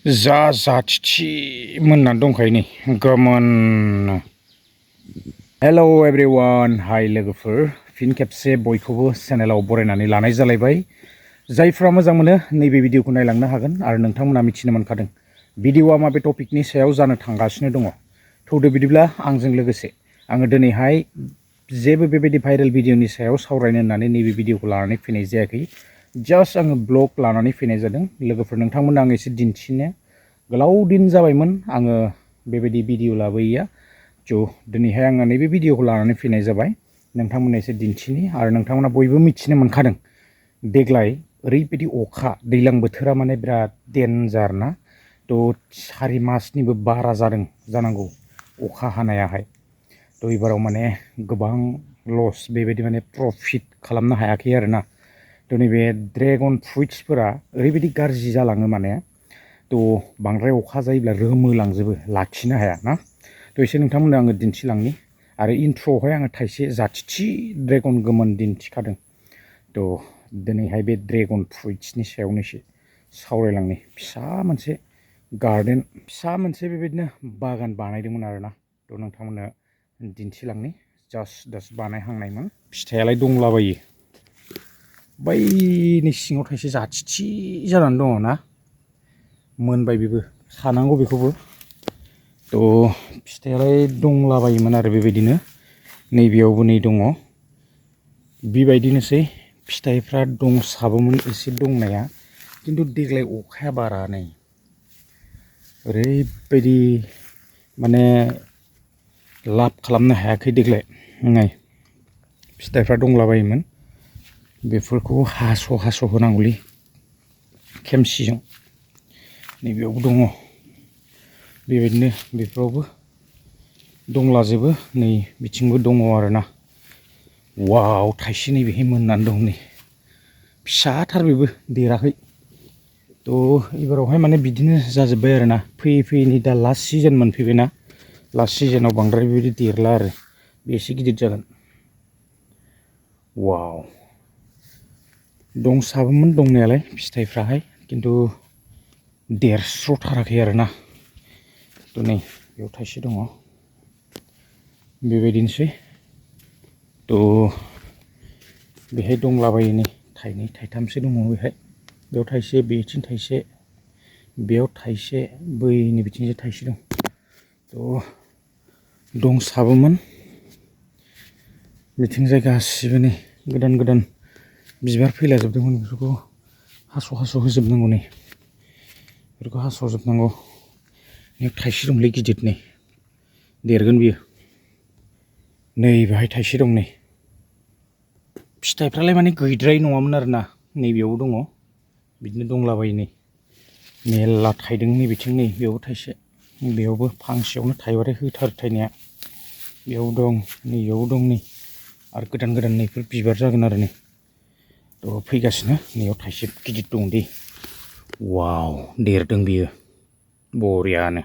जाथिथि मोनना दंखायो नै गोमोन। हेलौ एभ्रिवान, हाय लोगोफोर, फिन खेबसे बयखौबो चेनेलाव बरायनानै लानाय जालायबाय। जायफ्रा मोजां मोनो नैबे भिडिअखौ नायलांनो हागोन आरो नोंथांमोना मिथिनो मोनखादों भिडिअआ माबे टपिकनि सायाव जानो थांगासिनो दङ। थौदो बिदिब्ला आंजों लोगोसे आङो दिनैहाय जेबो बेबायदि भाइरेल भिडिअनि सायाव सावरायनो होननानै नैबे भिडिअखौ लानानै फैनाय जायाखै। जास्ट आङो ब्लग लानानै फैनाय जादों। लोगोफोर नोंथांमोननो आं एसे दिन्थिनो गोलाव दिन जाबायमोन आङो बेबायदि भिडिअ लाबोयैया। दिनैहाय आङो नैबे भिडिअखौ लानानै फैनाय जाबाय नोंथांमोननो एसे दिन्थिनि आरो नोंथांमोना बयबो मिथिनो मोनखादों देग्लाय ओरैबायदि अखा, दैज्लां बोथोरा माने बिराद डेन्जार ना। 4 मासनिबो बारा जादों जानांगौ अखा हानायाहाय। एबाराव माने गोबां लस, बेबायदि माने प्रफिट खालामनो हायाखै आरोना। नैबे ड्रेगन फ्रुइट्सफोरा ओरैबायदि गाज्रि जालाङो माने बांद्राय अखा जायोब्ला रोमोलांजोबो, लाखिनो हाया ना। एसे नोंथांमोननो आङो दिन्थिलांनि आरो इन्ट्र'आवहाय आङो थाइसे जाथिथि ड्रेगन गोमोन दिन्थिखादों। दिनैहाय बे ड्रेगन फ्रुइट्सनि सायावनो एसे सावरायलांनि। फिसा मोनसे गार्डेन, फिसा मोनसे बेबायदिनो बागान बानायदोंमोन आरोना। नोंथांमोननो दिन्थिलांनि। जास्ट बानायहांनायमोन। फिथाइयालाय दंलाबायो। बैनि सिङाव थाइसे जाथिथि जानानै दङ ना। मोनबाय बेबो, खानांगौ बेखौबो। फिथाइयालाय दंलाबायोमोन आरो बेबायदिनो नैबेयावबो नै दङ। बेबायदिनोसै फिथाइफ्रा दंसाबोमोन एसे दंनाया, खिन्थु देग्लाय अखाया बारा नै ओरैबायदि माने लाब खालामनो हायाखै देग्लाय। नै फिथाइफ्रा दंलाबायोमोन, बेफोरखौ हास' होनांगौलै खेमसिजों। नैबेयावबो दङ बेबायदिनो, बेफोरावबो दंलाजोबो। नै बिथिंबो दङ आरोना। वाव, थाइसे नैबेहाय मोननानै दं नै, फिसाथार बेबो देराखै। एबारावहाय माने बिदिनो जाजोब्बाय आरोना। फैयै नै दा लास्ट सिजोन मोनफैबायना। लास्ट सिजोनाव बांद्राय बेबायदि देरला आरो, बे एसे गिदिर जागोन। वाव, दंसाबोमोन दंनायालाय फिथाइफ्राहाय, खिन्थु देरस्र'थाराखै आरोना। नै बेयाव थाइसे दङ। बेबायदिनोसै। बेहाय दंलाबायो नै थाइनै थाइथामसो दङ बेहाय। बेयाव थाइसे, बेथिं थाइसे, बेयाव थाइसे, बैनि बिथिंजाय थाइसे दं। दंसाबोमोन बिथिंजाय गासिबो नै गोदान गोदान बिबार फैलाजोबदोंमोन। बेफोरखौ हास' होजोबनांगौ नै, बेफोरखौ हास'जोबनांगौ। बेयाव थाइसे दंलै गिदिर, नै देरगोन बियो। नै बेहाय थाइसे दं नै। फिथाइफ्रालाय माने गैद्राय नङामोन आरोना। नैबेयावबो दङ, बिदिनो दंलाबायो नै। मेरला थाइदों नै बिथिं, नै बेयावबो थाइसे, बेयावबो फांसेयावनो थाइबाथाय होथारो थाइनाया। बेयाव दं, नैयाव दं नै, आरो गोदान नैफोर बिबार जागोन आरो नै। फैगासिनो। नैयाव थाइसे गिदिर दं दे। वाव, देरदों बियो बरियानो।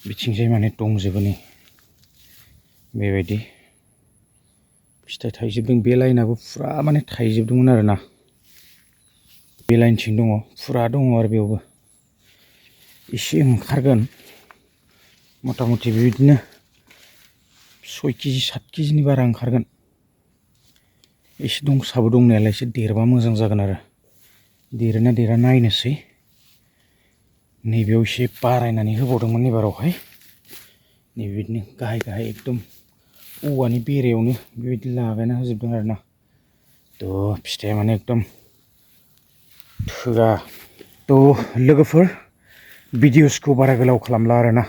बिथिंजाय माने दंजोबो नै बेबायदि फिथाइ थाइजोबदों। बे लाइनाबो फुरा माने थाइजोबदोंमोन आरोना। बे लाइनथिं दङ, फुरा दङ आरो बेयावबो एसे ओंखारगोन मथा मथि बेबायदिनो 6 केजि 7 केजिनि बारा ओंखारगोन। एसे दंसाबो दंनायालाय, एसे देरबा मोजां जागोन आरो। देरोना देरा नायनोसै। नैबेयाव एसे बारायनानै होबावदोंमोन एबारावहाय। नैबेबायदिनो गाहाय एकदम औवानि बेरायावनो बेबायदि लागायना होजोबदों आरोना। फिथाइया माने एकदम थोआ। लोगोफोर, भिडिअसखौ बारा गोलाव खालामला आरोना।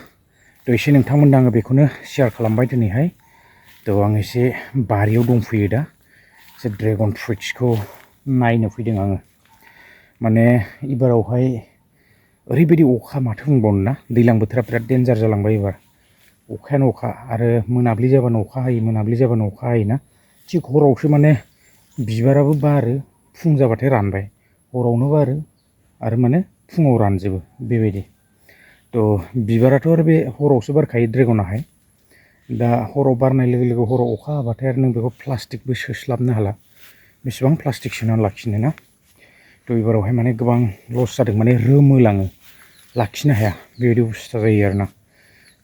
एसे नोंथांमोननो आङो बेखौनो शेयार खालामबाय दिनैहाय। आं एसे बारियाव दंफैयो दा, एसे ड्रेगन फ्रुइट्सखौ नायनो फैदों आङो। माने एबारावहाय ओरैबायदि अखा, माथो बुंबावनो ना। दैज्लां बोथोरा बिराद डेन्जार जालांबाय एबार। अखायानो अखा, आरो मोनाब्लि जाबानो अखा हायो, मोनाब्लि जाबानो अखा हायोना। थिग हरावसो माने बिबाराबो बारो, फुं जाबाथाय रानबाय। हरावनो बारो आरो माने फुङाव रानजोबो बेबायदि। बिबाराथ' आरो बे हरावसो बारखायो ड्रेगनाहाय। दा हराव बारनाय लोगो लोगो हराव अखा हाबाथाय आरो नों बेखौ प्लास्टिकबो सोस्लाबनो हाला। बेसेबां प्लास्टिक सोनानै लाखिनो ना। एबारावहाय माने गोबां लस जादों, माने रोमोलाङो। लाखिनो हाया बेबायदि अबस्था जायो आरोना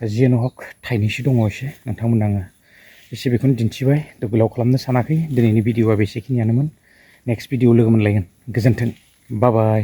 दा जियानो हक थाइनैसो दङ एसे नोंथांमोन आङो एसे बेखौनो दिन्थिबाय थ' गोलाव खालामनो सानाखै दिनैनि भिडिअआ बेसेखिनियानोमोन नेक्स्ट भिडिअ लोगो मोनलायगोन गोजोन्थों बाय बाय